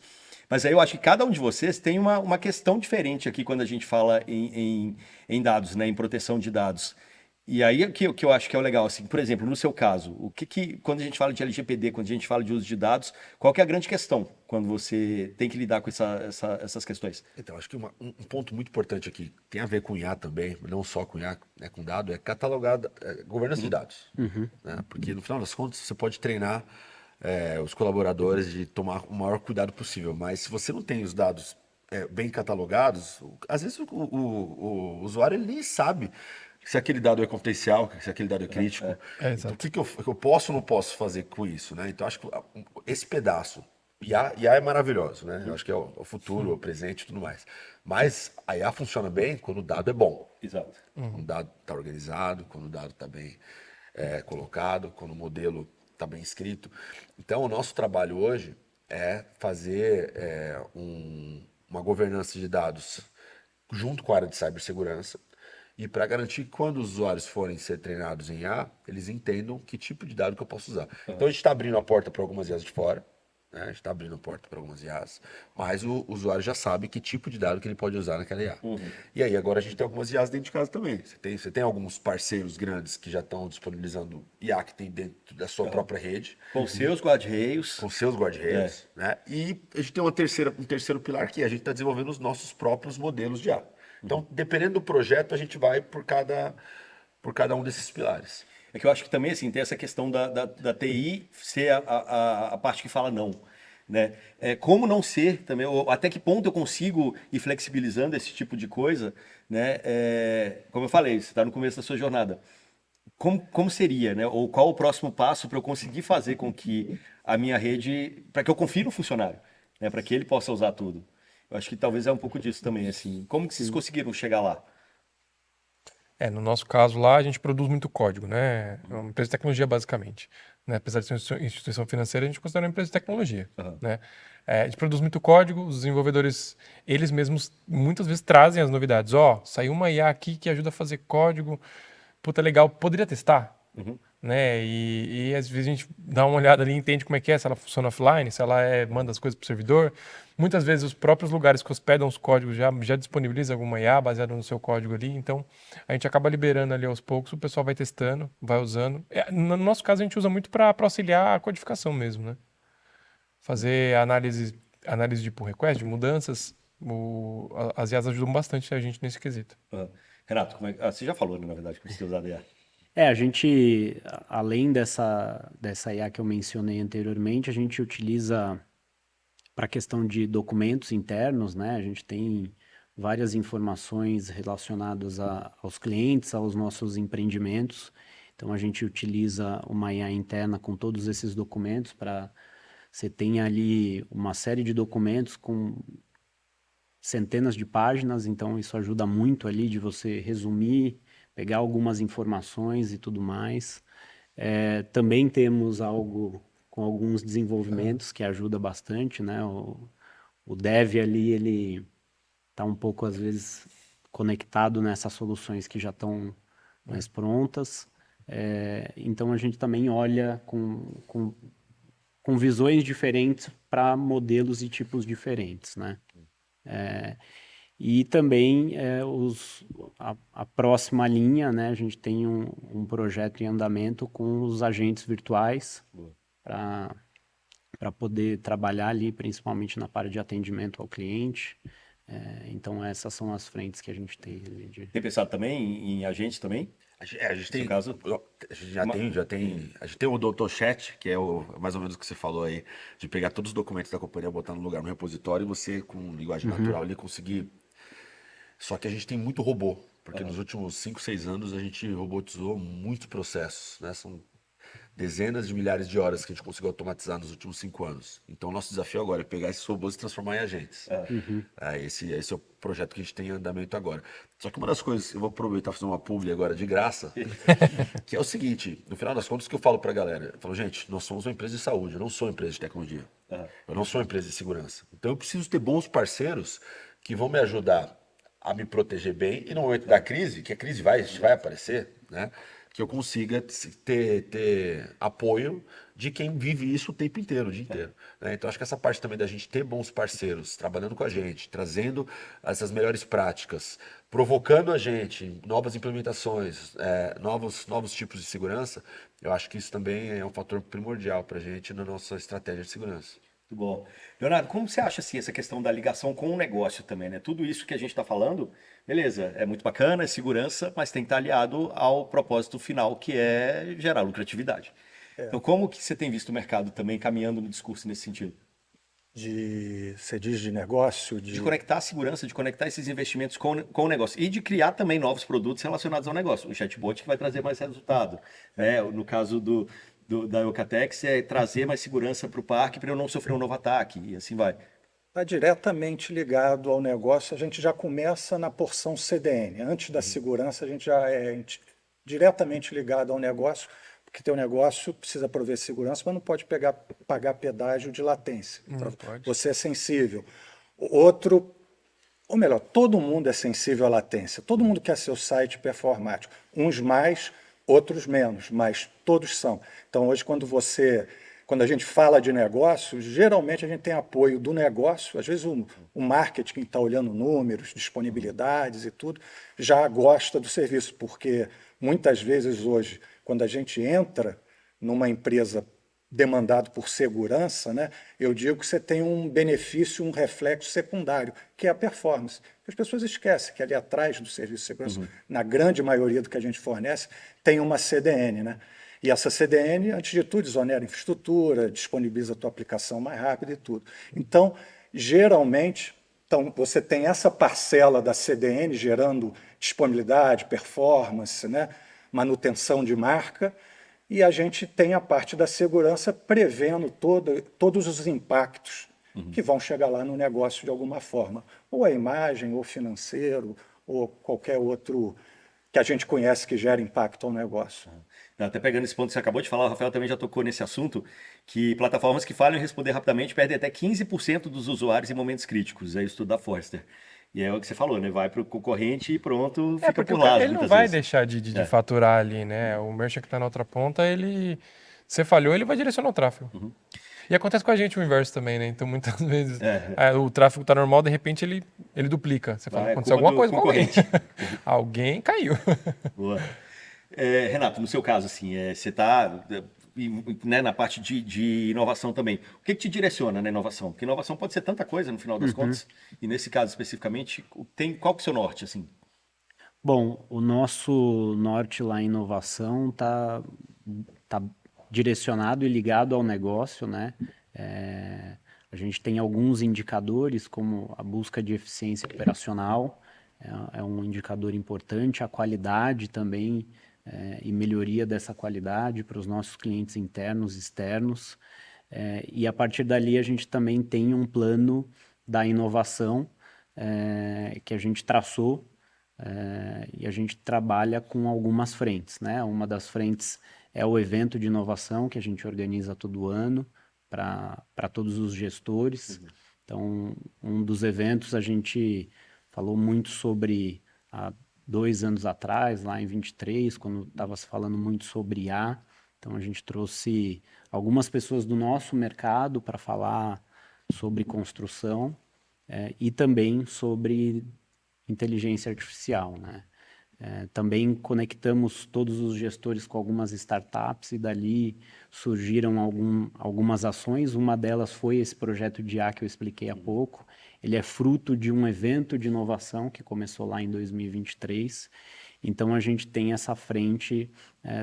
Mas aí eu acho que cada um de vocês tem uma questão diferente aqui quando a gente fala em dados, né, em proteção de dados. E aí o que eu acho que é o legal, assim, por exemplo, no seu caso, quando a gente fala de LGPD, quando a gente fala de uso de dados, qual que é a grande questão quando você tem que lidar com essas questões? Então, acho que um ponto muito importante aqui, tem a ver com IA também, não só com IA, né, com dado, é catalogar, governança de dados. Né? Porque no final das contas, você pode treinar os colaboradores de tomar o maior cuidado possível, mas se você não tem os dados bem catalogados, às vezes o usuário ele nem sabe se aquele dado é confidencial, se aquele dado é crítico. Então, o que eu posso ou não posso fazer com isso? Né? Então, acho que esse pedaço, IA é maravilhoso, né? Eu acho que é o futuro, o presente e tudo mais. Mas a IA funciona bem quando o dado é bom. Exato. Quando o dado está organizado, quando o dado está bem colocado, quando o modelo está bem escrito. Então, o nosso trabalho hoje é fazer uma governança de dados junto com a área de cibersegurança E para garantir que quando os usuários forem ser treinados em IA, eles entendam que tipo de dado que eu posso usar. Então a gente está abrindo a porta para algumas IAs de fora, né? A gente está abrindo a porta para algumas IAs, mas o usuário já sabe que tipo de dado que ele pode usar naquela IA. E aí agora a gente tem algumas IAs dentro de casa também. Você tem alguns parceiros grandes que já estão disponibilizando IA que tem dentro da sua própria rede, Com seus guarda-reios. com seus guarda-redes, né? E a gente tem um terceiro pilar que a gente está desenvolvendo os nossos próprios modelos de IA. Então, dependendo do projeto, a gente vai por cada um desses pilares. É que eu acho que também assim, tem essa questão da TI ser a parte que fala não. Né? Como não ser também, ou até que ponto eu consigo ir flexibilizando esse tipo de coisa, né? Como eu falei, você está no começo da sua jornada. Como seria, né? Ou qual o próximo passo para eu conseguir fazer com que a minha rede, para que eu confie no funcionário, né? Para que ele possa usar tudo. Eu acho que talvez é um pouco disso também, assim. Como que vocês conseguiram chegar lá? No nosso caso lá, a gente produz muito código, né? É uma empresa de tecnologia, basicamente. Né? Apesar de ser uma instituição financeira, a gente considera uma empresa de tecnologia, né? A gente produz muito código, os desenvolvedores, eles mesmos, muitas vezes trazem as novidades. Saiu uma IA aqui que ajuda a fazer código. Puta, legal, poderia testar? Né? E às vezes a gente dá uma olhada ali e entende como é que é, se ela funciona offline, se ela manda as coisas para o servidor. Muitas vezes os próprios lugares que hospedam os códigos já disponibilizam alguma IA baseada no seu código ali, então a gente acaba liberando ali aos poucos, o pessoal vai testando, vai usando. No nosso caso a gente usa muito para auxiliar a codificação mesmo, né? Fazer análise de pull request, de mudanças, as IAs ajudam bastante a gente nesse quesito. Renato, você já falou, né, na verdade, que você tem usado IA. A gente, além dessa IA que eu mencionei anteriormente, a gente utiliza para a questão de documentos internos, né? A gente tem várias informações relacionadas aos clientes, aos nossos empreendimentos. Então, a gente utiliza uma IA interna com todos esses documentos para você ter ali uma série de documentos com centenas de páginas, então isso ajuda muito ali de você resumir, pegar algumas informações e tudo mais. Também temos algo com alguns desenvolvimentos que ajuda bastante, né? O dev ali, ele está um pouco, às vezes, conectado nessas soluções que já estão mais prontas. Então, a gente também olha com visões diferentes para modelos e tipos diferentes, né? E também a próxima linha, né? A gente tem um projeto em andamento com os agentes virtuais para poder trabalhar ali, principalmente na parte de atendimento ao cliente. Então, essas são as frentes que a gente tem. Tem pensado também em agentes também? A gente tem, No caso, a gente a gente tem o Doutor Chat, que é mais ou menos o que você falou aí, de pegar todos os documentos da companhia, botar no lugar no repositório e você, com linguagem natural, ali conseguir. Só que a gente tem muito robô, porque nos últimos 5, 6 anos a gente robotizou muitos processos, né? São dezenas de milhares de horas que a gente conseguiu automatizar nos últimos 5 anos. Então, nosso desafio agora é pegar esses robôs e transformar em agentes. Esse é o projeto que a gente tem em andamento agora. Só que uma das coisas, eu vou aproveitar e fazer uma publi agora de graça, que é o seguinte, no final das contas, o que eu falo pra galera? Eu falo, gente, nós somos uma empresa de saúde, eu não sou uma empresa de tecnologia. Eu não sou uma empresa de segurança. Então, eu preciso ter bons parceiros que vão me ajudar a me proteger bem e no momento da crise, que a crise vai aparecer, né? Que eu consiga ter apoio de quem vive isso o tempo inteiro, o dia inteiro. Né? Então, acho que essa parte também da gente ter bons parceiros, trabalhando com a gente, trazendo essas melhores práticas, provocando a gente, novas implementações, novos tipos de segurança, eu acho que isso também é um fator primordial para a gente na nossa estratégia de segurança. Muito bom. Leonardo, como você acha assim, essa questão da ligação com o negócio também, né? Tudo isso que a gente está falando, beleza, é muito bacana, é segurança, mas tem que estar aliado ao propósito final, que é gerar lucratividade. Então, como que você tem visto o mercado também caminhando no discurso nesse sentido? Você diz de negócio, De conectar a segurança, de conectar esses investimentos com o negócio e de criar também novos produtos relacionados ao negócio. O chatbot que vai trazer mais resultado. Né? No caso da Eucatex, é trazer mais segurança para o parque para eu não sofrer um novo ataque e assim vai. Está diretamente ligado ao negócio, a gente já começa na porção CDN. Antes da segurança, a gente já é diretamente ligado ao negócio, porque teu negócio precisa prover segurança, mas não pode pagar pedágio de latência. Não pode. Você é sensível. Outro ou melhor, todo mundo é sensível à latência, todo mundo quer seu site performático, uns mais, outros menos, mas todos são. Então hoje quando a gente fala de negócio, geralmente a gente tem apoio do negócio, às vezes o marketing que está olhando números, disponibilidades e tudo, já gosta do serviço, porque muitas vezes hoje, quando a gente entra numa empresa demandado por segurança, né, eu digo que você tem um benefício, um reflexo secundário, que é a performance. As pessoas esquecem que ali atrás do serviço de segurança, na grande maioria do que a gente fornece, tem uma CDN, né? E essa CDN, antes de tudo, desonera a infraestrutura, disponibiliza a tua aplicação mais rápido e tudo. Então, geralmente, você tem essa parcela da CDN gerando disponibilidade, performance, né, manutenção de marca, e a gente tem a parte da segurança prevendo todos os impactos que vão chegar lá no negócio de alguma forma. Ou a imagem, ou financeiro, ou qualquer outro que a gente conhece que gera impacto ao negócio. Até pegando esse ponto que você acabou de falar, o Rafael também já tocou nesse assunto, que plataformas que falham em responder rapidamente perdem até 15% dos usuários em momentos críticos. É o estudo da Forrester. E é o que você falou, né? Vai para o concorrente e pronto, fica porque por lá. ele não vai deixar de faturar ali, né? O merchant que está na outra ponta, você falhou, ele vai direcionar o tráfego. E acontece com a gente o inverso também, né? Então, muitas vezes, o tráfego está normal, de repente ele duplica. Você fala, aconteceu alguma coisa com alguém. Alguém caiu. Boa. Renato, no seu caso, assim, você está né, na parte de inovação também. O que te direciona na inovação? Porque inovação pode ser tanta coisa, no final das contas. E nesse caso, especificamente, qual que é o seu norte, assim? Bom, o nosso norte lá em inovação tá direcionado e ligado ao negócio, né? A gente tem alguns indicadores, como a busca de eficiência operacional, é um indicador importante, a qualidade também, e melhoria dessa qualidade para os nossos clientes internos e externos. E a partir dali a gente também tem um plano da inovação que a gente traçou, e a gente trabalha com algumas frentes, né? Uma das frentes é o evento de inovação que a gente organiza todo ano para todos os gestores. Então, um dos eventos a gente falou muito sobre há 2 anos atrás, lá em 23, quando estava se falando muito sobre IA. Então, a gente trouxe algumas pessoas do nosso mercado para falar sobre construção e também sobre inteligência artificial, né? Também conectamos todos os gestores com algumas startups e dali surgiram algumas ações. Uma delas foi esse projeto de IA que eu expliquei há pouco. Ele é fruto de um evento de inovação que começou lá em 2023. Então, a gente tem essa frente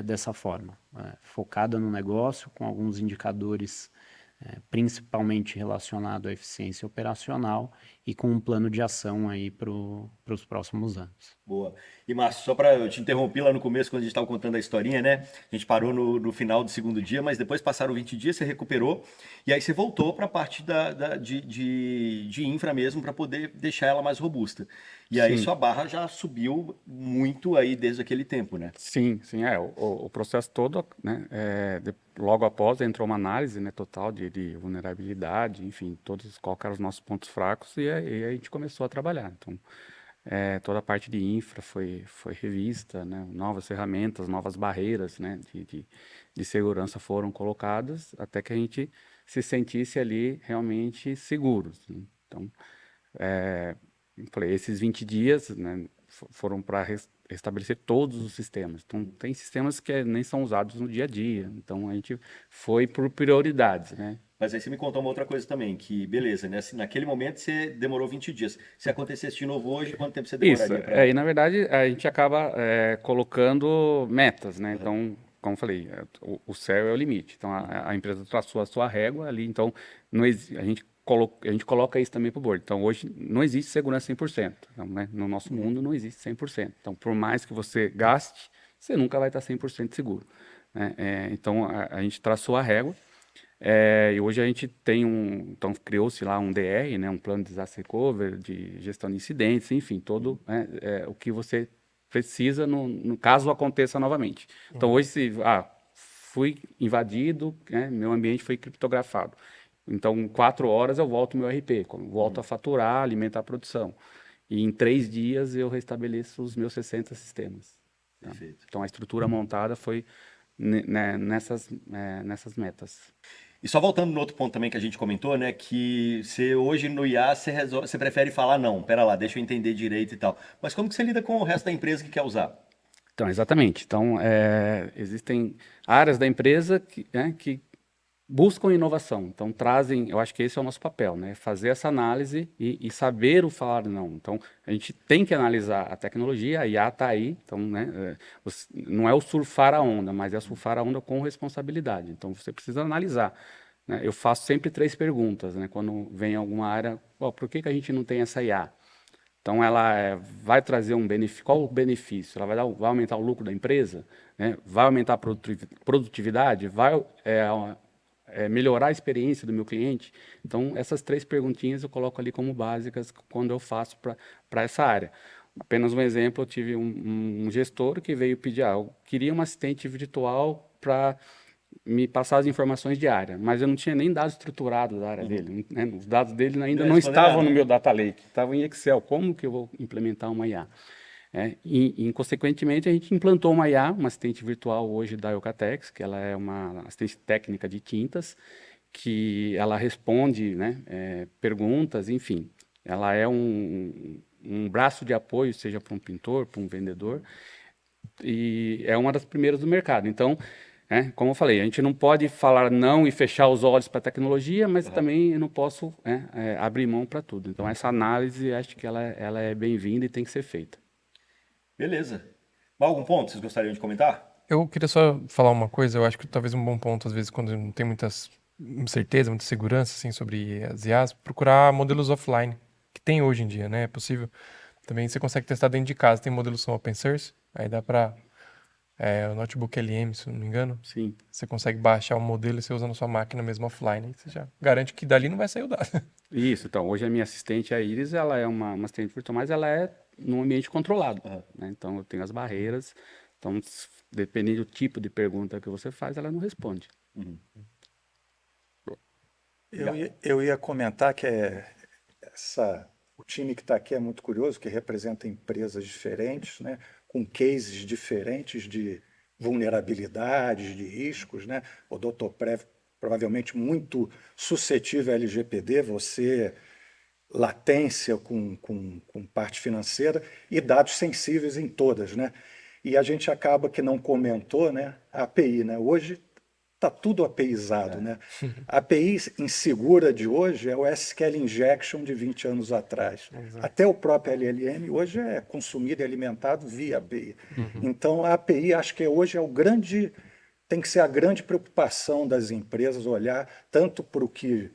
dessa forma, focada no negócio, com alguns indicadores principalmente relacionado à eficiência operacional e com um plano de ação aí para os próximos anos. Boa. E Márcio, só para eu te interromper lá no começo, quando a gente estava contando a historinha, né? A gente parou no final do segundo dia, mas depois passaram 20 dias, você recuperou, e aí você voltou para a parte de infra mesmo, para poder deixar ela mais robusta. E aí sua barra já subiu muito aí desde aquele tempo, né? Sim, o processo todo, né, logo após entrou uma análise, né, total de vulnerabilidade, enfim, quais eram os nossos pontos fracos, e aí a gente começou a trabalhar. Então, toda a parte de infra foi revista, né, novas ferramentas, novas barreiras, né, de segurança foram colocadas, até que a gente se sentisse ali realmente seguros, né? Então, falei, esses 20 dias, né, foram para restabelecer todos os sistemas. Então, tem sistemas que nem são usados no dia a dia. Então, a gente foi por prioridades, né? Mas aí você me contou uma outra coisa também, que beleza, né? Assim, naquele momento você demorou 20 dias. Se acontecesse de novo hoje, quanto tempo você demoraria? Isso, e na verdade a gente acaba colocando metas, né? Então, como eu falei, o céu é o limite. Então, a empresa traçou a sua régua ali, então a gente coloca isso também para o board. Então, hoje não existe segurança 100%. Então, né, no nosso mundo não existe 100%. Então, por mais que você gaste, você nunca vai estar 100% seguro, né? Então, a gente traçou a régua. E hoje a gente tem então criou-se lá um DR, né, um plano de disaster recovery, de gestão de incidentes, enfim, todo, né, o que você precisa no caso aconteça novamente. Então, hoje, fui invadido, né, meu ambiente foi criptografado. Então, em 4 horas eu volto ao meu RP, volto a faturar, alimentar a produção. E em 3 dias eu restabeleço os meus 60 sistemas. Tá? Perfeito. Então a estrutura montada foi nessas metas. E só voltando no outro ponto também que a gente comentou, né, que você hoje no IA você prefere falar não, pera lá, deixa eu entender direito e tal. Mas como que você lida com o resto da empresa que quer usar? Então, exatamente. Então, existem áreas da empresa que buscam inovação. Então, trazem, eu acho que esse é o nosso papel, né? Fazer essa análise e saber o falar não. Então, a gente tem que analisar a tecnologia, a IA está aí. Então, né, não é o surfar a onda, mas é surfar a onda com responsabilidade. Então, você precisa analisar. Né? Eu faço sempre 3 perguntas, né? Quando vem alguma área, por que a gente não tem essa IA? Então, ela vai trazer um benefício. Qual o benefício? Ela vai aumentar o lucro da empresa? Né? Vai aumentar a produtividade? Vai melhorar a experiência do meu cliente? Então, essas 3 perguntinhas eu coloco ali como básicas quando eu faço para essa área. Apenas um exemplo, eu tive um gestor que veio pedir, eu queria um assistente virtual para me passar as informações de área, mas eu não tinha nem dado estruturado da área dele, né? Os dados dele ainda não estavam no meu data lake, estavam em Excel. Como que eu vou implementar uma IA? E, consequentemente, a gente implantou uma IA, uma assistente virtual hoje da Eucatex, que ela é uma assistente técnica de tintas, que ela responde, né, perguntas, enfim. Ela é um braço de apoio, seja para um pintor, para um vendedor, e é uma das primeiras do mercado. Então, como eu falei, a gente não pode falar não e fechar os olhos para a tecnologia, mas também eu não posso abrir mão para tudo. Então, essa análise, acho que ela é bem-vinda e tem que ser feita. Beleza. Mais algum ponto vocês gostariam de comentar? Eu queria só falar uma coisa, eu acho que talvez um bom ponto, às vezes, quando não tem muita certeza, muita segurança assim, sobre as IAs, procurar modelos offline, que tem hoje em dia, né? É possível. Também você consegue testar dentro de casa, tem modelos são open source, aí dá para o notebook LM, se não me engano. Sim. Você consegue baixar o modelo e você usa na sua máquina mesmo offline, aí você já garante que dali não vai sair o dado. Isso, então, hoje a minha assistente, a Iris, ela é uma assistente virtual, mas ela é num ambiente controlado, né? Então, eu tenho as barreiras, então, dependendo do tipo de pergunta que você faz, ela não responde. Eu ia comentar que o time que está aqui é muito curioso, que representa empresas diferentes, né, com cases diferentes de vulnerabilidades, de riscos, né? O Dr. Prev provavelmente muito suscetível a LGPD, você latência com parte financeira e dados sensíveis em todas, né? E a gente acaba que não comentou, né, a API, né? Hoje está tudo APIzado, né? A API insegura de hoje é o SQL Injection de 20 anos atrás. Até o próprio LLM hoje é consumido e alimentado via API. Então, a API acho que hoje tem que ser a grande preocupação das empresas, olhar tanto para o que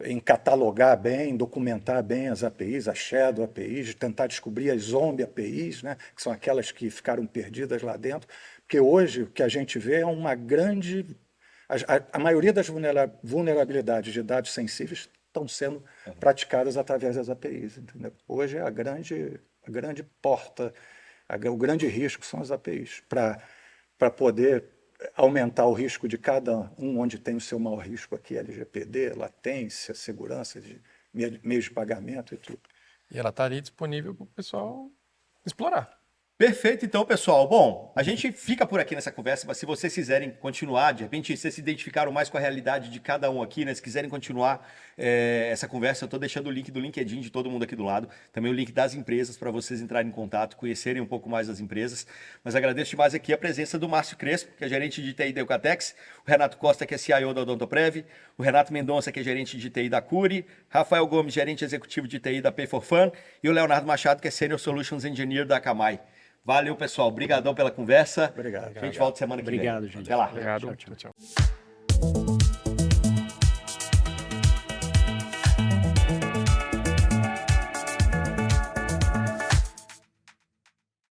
em catalogar bem, documentar bem as APIs, as Shadow APIs, tentar descobrir as Zombie APIs, né, que são aquelas que ficaram perdidas lá dentro, porque hoje o que a gente vê é uma grande... A maioria das vulnerabilidades de dados sensíveis estão sendo praticadas através das APIs, entendeu? Hoje a grande porta, o grande risco são as APIs, para poder aumentar o risco de cada um, onde tem o seu maior risco aqui, LGPD, latência, segurança de meios de pagamento e tudo. E ela está ali disponível para o pessoal explorar. Perfeito, então, pessoal. Bom, a gente fica por aqui nessa conversa, mas se vocês quiserem continuar, de repente vocês se identificaram mais com a realidade de cada um aqui, né? Se quiserem continuar essa conversa, eu estou deixando o link do LinkedIn de todo mundo aqui do lado, também o link das empresas para vocês entrarem em contato, conhecerem um pouco mais das empresas. Mas agradeço demais aqui a presença do Márcio Crespo, que é gerente de TI da Eucatex, o Renato Costa, que é CIO da Odontoprev, o Renato Mendonça, que é gerente de TI da Curi, Rafael Gomes, gerente executivo de TI da Pay4Fun, e o Leonardo Machado, que é Senior Solutions Engineer da Akamai. Valeu, pessoal. Obrigadão pela conversa. Obrigado. A gente volta semana que vem. Obrigado, gente. Até lá. Obrigado. Tchau, tchau.